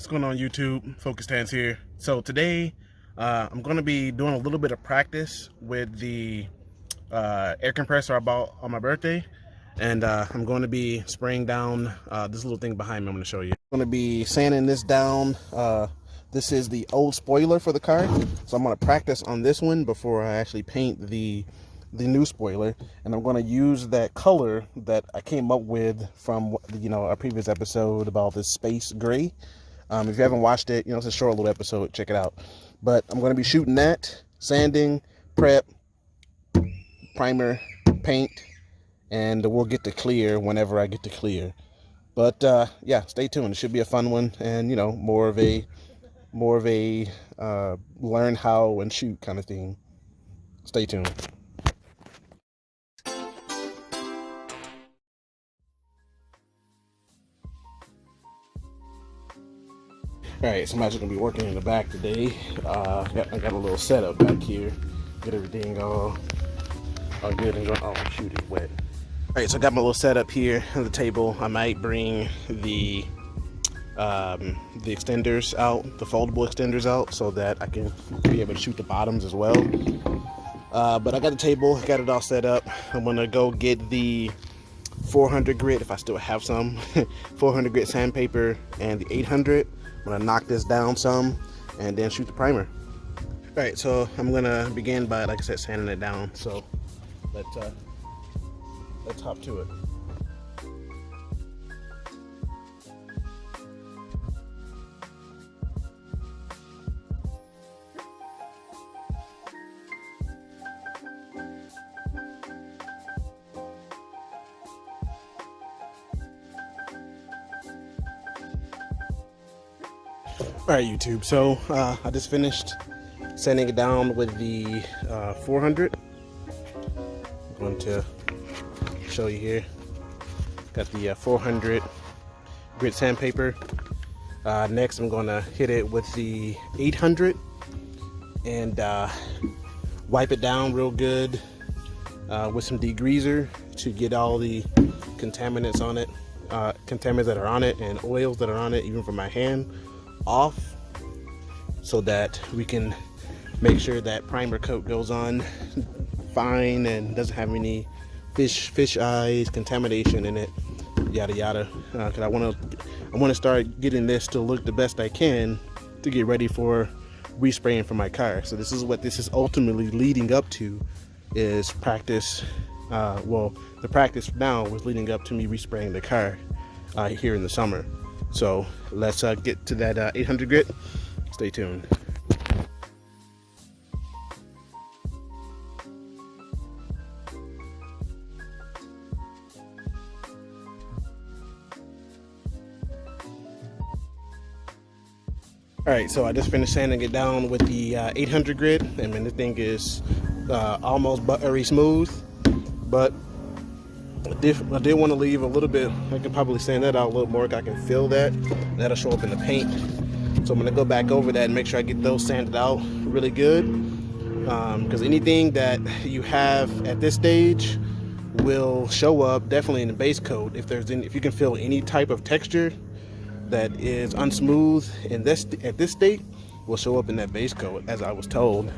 What's going on YouTube? Focus Hands here. So today I'm going to be doing a little bit of practice with the air compressor I bought on my birthday, and I'm going to be spraying down this little thing behind me. I'm going to show you. I'm going to be sanding this down. This is the old spoiler for the car, so I'm going to practice on this one before I actually paint the new spoiler, and I'm going to use that color that I came up with from a previous episode about this space gray. If you haven't watched it, it's a short little episode, check it out. But I'm going to be shooting that, sanding, prep, primer, paint, and we'll get to clear whenever I get to clear. But yeah, stay tuned. It should be a fun one, and more of a learn how and shoot kind of thing. Stay tuned. Alright, so I'm actually going to be working in the back today. I got a little setup back here. Get everything all good and going. Oh shoot, it's wet. Alright, so I got my little setup here on the table. I might bring the extenders out, the foldable extenders out, so that I can be able to shoot the bottoms as well. But I got the table, got it all set up. I'm going to go get the 400 grit, if I still have some, 400 grit sandpaper and the 800. I'm gonna knock this down some and then shoot the primer. All right, so I'm gonna begin by, like I said, sanding it down. So let's hop to it. Alright YouTube, so I just finished sanding it down with the 400. I'm going to show you here. Got the 400 grit sandpaper. Next I'm going to hit it with the 800 and wipe it down real good with some degreaser to get all the contaminants on it, contaminants that are on it and oils that are on it, even from my hand, off, so that we can make sure that primer coat goes on fine and doesn't have any fish eyes contamination in it, yada yada. Because I want to start getting this to look the best I can to get ready for respraying for my car. So this is what this is ultimately leading up to, is practice. Well, the practice now was leading up to me respraying the car here in the summer. So let's get to that 800 grit. Stay tuned. All right, so I just finished sanding it down with the 800 grit. I mean, this thing is almost buttery smooth, but I did want to leave a little bit. I could probably sand that out a little more. I can feel that. That'll show up in the paint. So I'm going to go back over that and make sure I get those sanded out really good. Because anything that you have at this stage will show up definitely in the base coat. If you can feel any type of texture that is unsmooth at this state, will show up in that base coat, as I was told.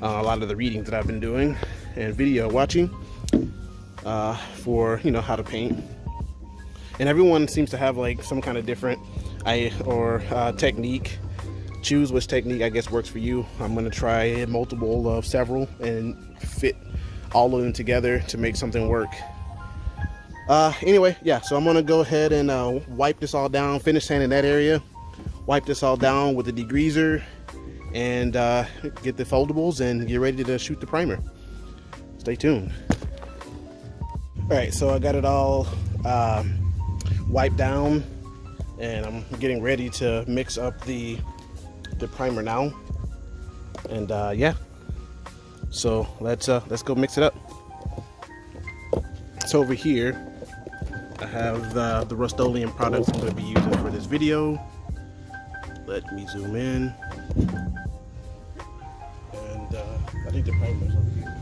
A lot of the readings that I've been doing and video watching. For how to paint, and everyone seems to have like some kind of different technique. Choose which technique I guess works for you. I'm going to try multiple of several and fit all of them together to make something work. Anyway, yeah, so I'm going to go ahead and wipe this all down, finish sanding that area, wipe this all down with the degreaser, and get the foldables and get ready to shoot the primer. Stay tuned. Alright, so I got it all wiped down, and I'm getting ready to mix up the primer now. And yeah, so let's go mix it up. So over here I have the Rustoleum products I'm going to be using for this video. Let me zoom in, and I think the primer's over here.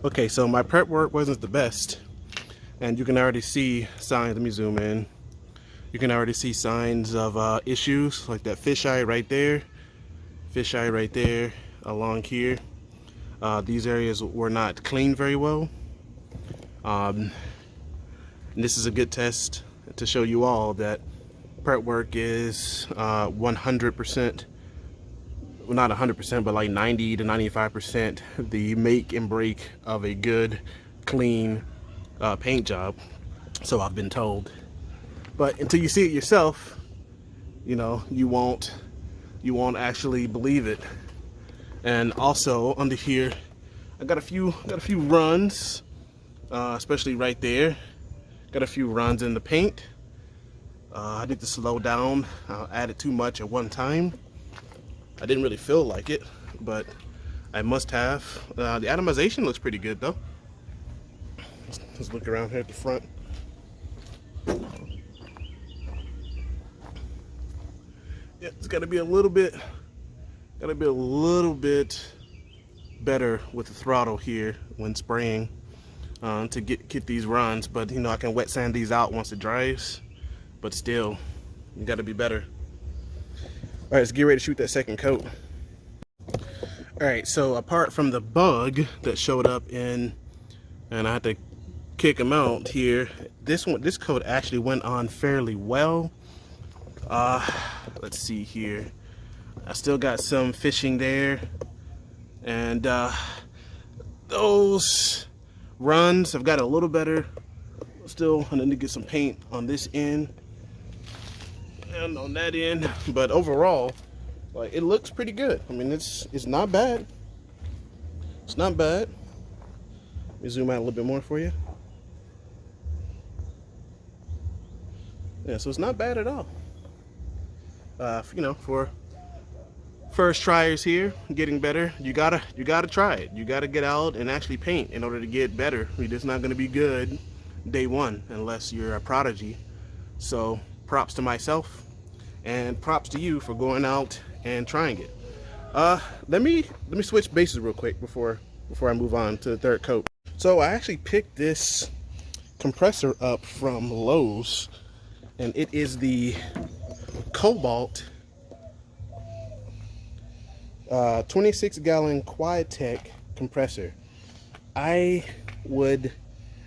Okay, so my prep work wasn't the best, and you can already see signs. Let me zoom in. You can already see signs of issues, like that fisheye right there, fisheye right there, along here. These areas were not cleaned very well. And this is a good test to show you all that prep work is 100%, well, not 100%, but like 90 to 95% the make and break of a good, clean paint job. So I've been told. But until you see it yourself, you know, you won't actually believe it. And also under here, I got a few runs, especially right there. Got a few runs in the paint. I need to slow down. I added too much at one time. I didn't really feel like it, but I must have. The atomization looks pretty good though. Let's look around here at the front. Yeah, it's got to be a little bit better with the throttle here when spraying to get these runs. But you know, I can wet sand these out once it dries. But still, you got to be better. All right, let's get ready to shoot that second coat. All right, so apart from the bug that showed up and I had to kick him out here, this coat actually went on fairly well. Let's see here. I still got some fishing there, and those runs have got a little better. Still, I need to get some paint on this end and on that end, but overall, like, it looks pretty good. I mean, it's not bad. It's not bad. Let me zoom out a little bit more for you. Yeah, so it's not bad at all. You know, for first tryers here, getting better, you gotta try it. You gotta get out and actually paint in order to get better. You're just not gonna be good day one unless you're a prodigy. So props to myself and props to you for going out and trying it. Let me switch bases real quick before I move on to the third coat. So I actually picked this compressor up from Lowe's, and it is the Cobalt 26-gallon Quietech compressor. I would,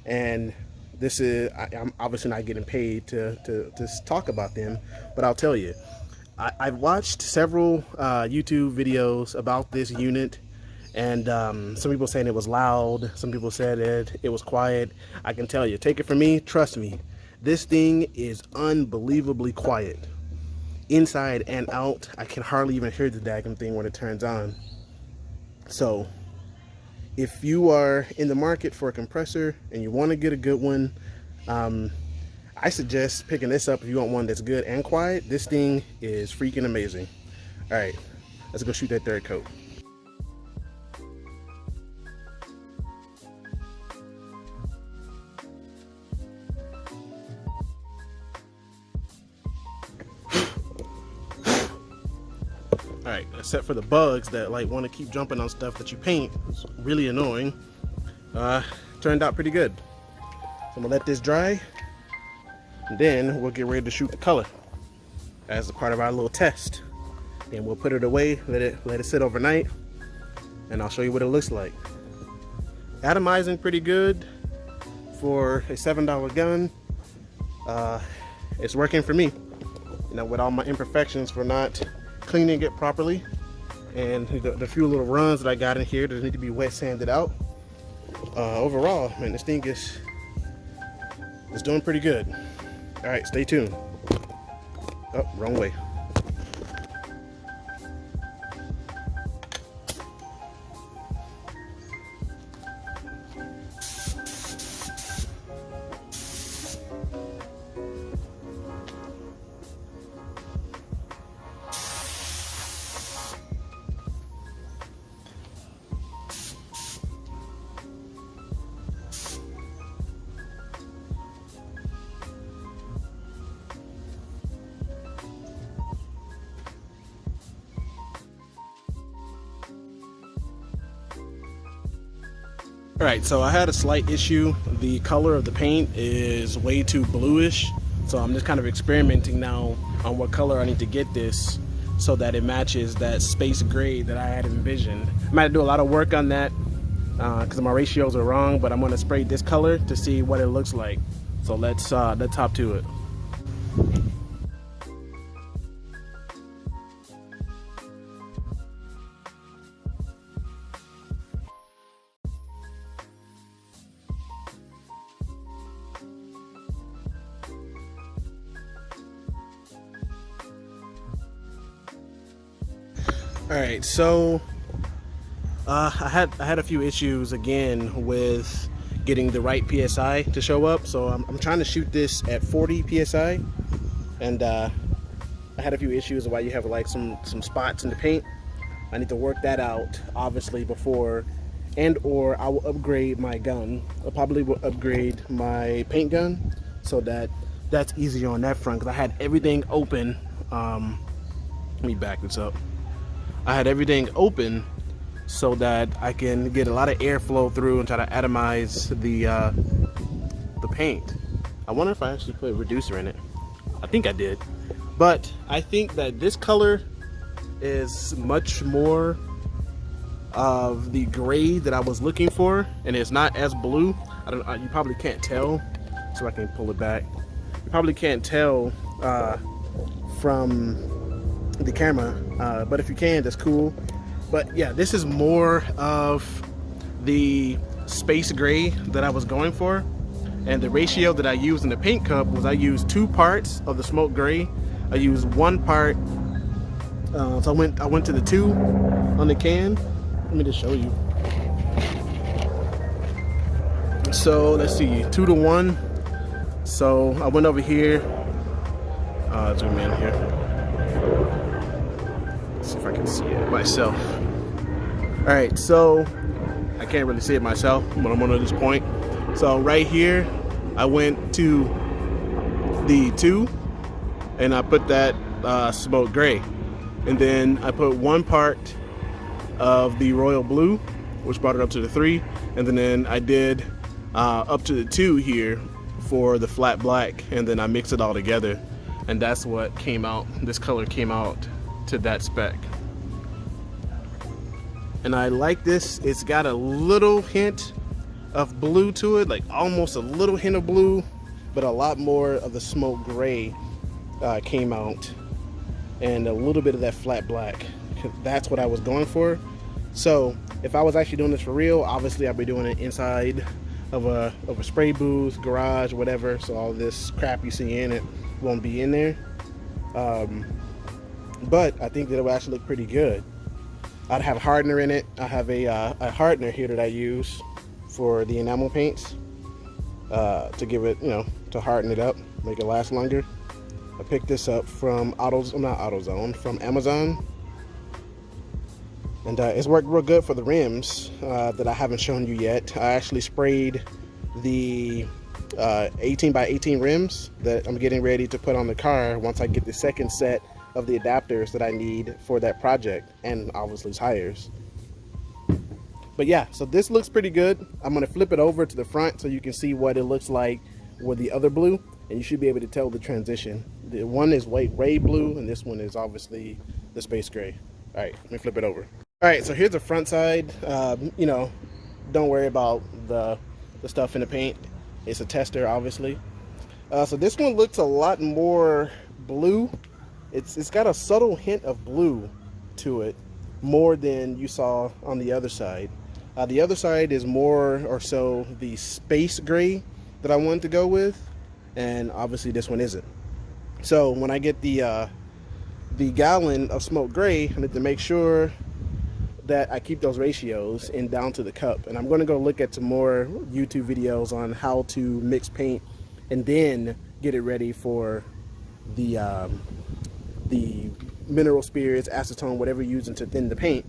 and this is, I'm obviously not getting paid to talk about them, but I'll tell you, I've watched several YouTube videos about this unit, and some people saying it was loud, some people said it was quiet. I can tell you, take it from me, trust me, this thing is unbelievably quiet. Inside and out, I can hardly even hear the daggum thing when it turns on. So if you are in the market for a compressor and you want to get a good one, I suggest picking this up if you want one that's good and quiet. This thing is freaking amazing. All right, let's go shoot that third coat. All right, except for the bugs that like want to keep jumping on stuff that you paint. It's really annoying. Turned out pretty good. So I'm gonna let this dry, and then we'll get ready to shoot the color as a part of our little test. Then we'll put it away, let it sit overnight, and I'll show you what it looks like. Atomizing pretty good for a $7 gun. It's working for me. You know, with all my imperfections for not cleaning it properly, and the few little runs that I got in here that need to be wet sanded out. Overall, man, this thing is doing pretty good. All right, stay tuned. Oh, wrong way. All right, so I had a slight issue. The color of the paint is way too bluish. So I'm just kind of experimenting now on what color I need to get this so that it matches that space gray that I had envisioned. I might do a lot of work on that because my ratios are wrong, but I'm gonna spray this color to see what it looks like. So let's hop to it. All right, so I had a few issues again with getting the right PSI to show up. So I'm trying to shoot this at 40 PSI, and I had a few issues why you have like some spots in the paint. I need to work that out obviously before, and or I will upgrade my gun. I probably will upgrade my paint gun so that that's easier on that front, because I had everything open. Let me back this up. I had everything open so that I can get a lot of airflow through and try to atomize the paint. I wonder if I actually put a reducer in it. I think I did, but I think that this color is much more of the gray that I was looking for, and it's not as blue. You probably can't tell, so I can pull it back. You probably can't tell from the camera, but if you can, that's cool. But yeah, this is more of the space gray that I was going for, and the ratio that I used in the paint cup was I used 2 parts of the smoke gray. I used 1 part, so I went to the 2 on the can. Let me just show you. So let's see, 2 to 1. So I went over here. Zoom in here. See if I can see it myself. All right, so I can't really see it myself, but I'm on this point. So right here, I went to the 2, and I put that smoke gray, and then I put 1 part of the royal blue, which brought it up to the 3, and then I did up to the 2 here for the flat black, and then I mixed it all together, and that's what came out. This color came out to that spec, and I like this. It's got a little hint of blue to it, like almost a little hint of blue, but a lot more of the smoke gray came out, and a little bit of that flat black. That's what I was going for. So if I was actually doing this for real, obviously I'd be doing it inside of a spray booth, garage, whatever, so all this crap you see in it won't be in there. But I think that it will actually look pretty good. I'd have hardener in it. I have a hardener here that I use for the enamel paints to give it, to harden it up, make it last longer. I picked this up from from Amazon, and it's worked real good for the rims that I haven't shown you yet. I actually sprayed the 18 by 18 rims that I'm getting ready to put on the car once I get the second set of the adapters that I need for that project, and obviously tires. But yeah, so this looks pretty good. I'm gonna flip it over to the front so you can see what it looks like with the other blue, and you should be able to tell the transition. The one is way blue, and this one is obviously the space gray. All right, let me flip it over. All right, so here's the front side. Don't worry about the stuff in the paint. It's a tester, obviously. So this one looks a lot more blue. It's got a subtle hint of blue to it, more than you saw on the other side. The other side is more or so the space gray that I wanted to go with, and obviously this one isn't. So when I get the gallon of smoke gray, I need to make sure that I keep those ratios in down to the cup. And I'm going to go look at some more YouTube videos on how to mix paint and then get it ready for the mineral spirits, acetone, whatever you're using to thin the paint,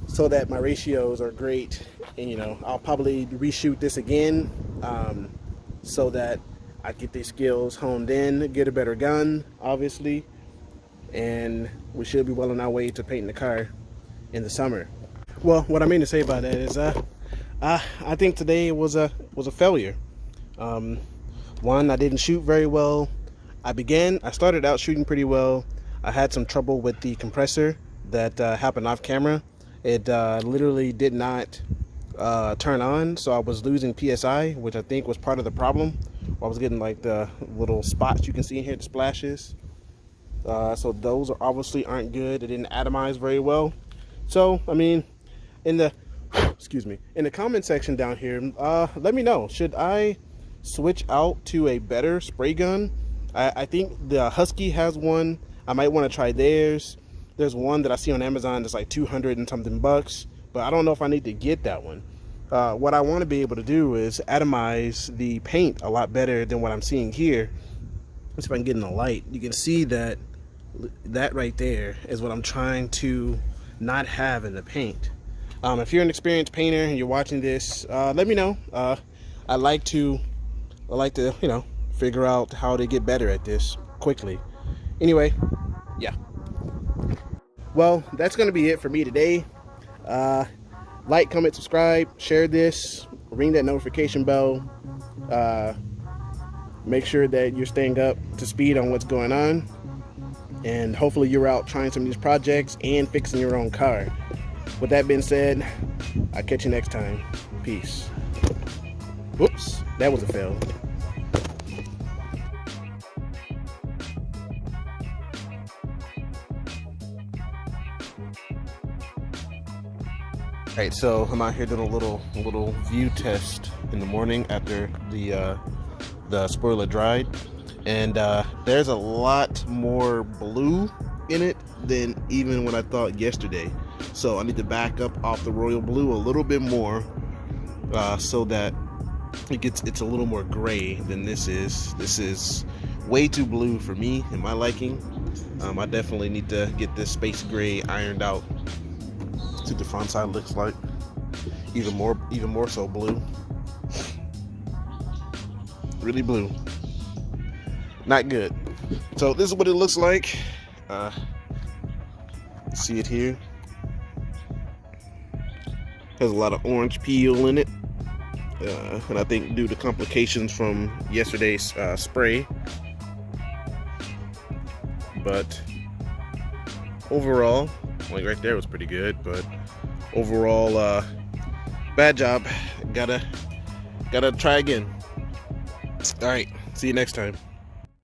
so that my ratios are great. And I'll probably reshoot this again so that I get these skills honed in, get a better gun, obviously, and we should be well on our way to painting the car in the summer. Well, what I mean to say about that is I think today was a failure. Um, One, I didn't shoot very well. I started out shooting pretty well. I had some trouble with the compressor that happened off camera. It literally did not turn on, so I was losing PSI, which I think was part of the problem. I was getting like the little spots you can see in here, the splashes. So those obviously aren't good. It didn't atomize very well. So I mean, in the excuse me, in the comment section down here, let me know, should I switch out to a better spray gun? I think the Husky has one. I might want to try theirs. There's one that I see on Amazon that's like 200 and something bucks, but I don't know if I need to get that one. What I want to be able to do is atomize the paint a lot better than what I'm seeing here. Let's see if I can get in the light. You can see that right there is what I'm trying to not have in the paint. If you're an experienced painter and you're watching this, let me know. I like to figure out how to get better at this quickly. Anyway, yeah. Well, that's gonna be it for me today. Like, comment, subscribe, share this, ring that notification bell. Make sure that you're staying up to speed on what's going on, and hopefully you're out trying some of these projects and fixing your own car. With that being said, I'll catch you next time. Peace. Whoops, that was a fail. Alright, so I'm out here doing a little view test in the morning after the spoiler dried, and there's a lot more blue in it than even what I thought yesterday. So I need to back up off the royal blue a little bit more, so that it's a little more gray than this is. This is way too blue for me and my liking. I definitely need to get this space gray ironed out. See what the front side looks like. Even more so blue. Really blue. Not good. So this is what it looks like. See it here. Has a lot of orange peel in it. And I think due to complications from yesterday's spray. But overall, like right there was pretty good, but overall, bad job. Gotta try again. All right, see you next time.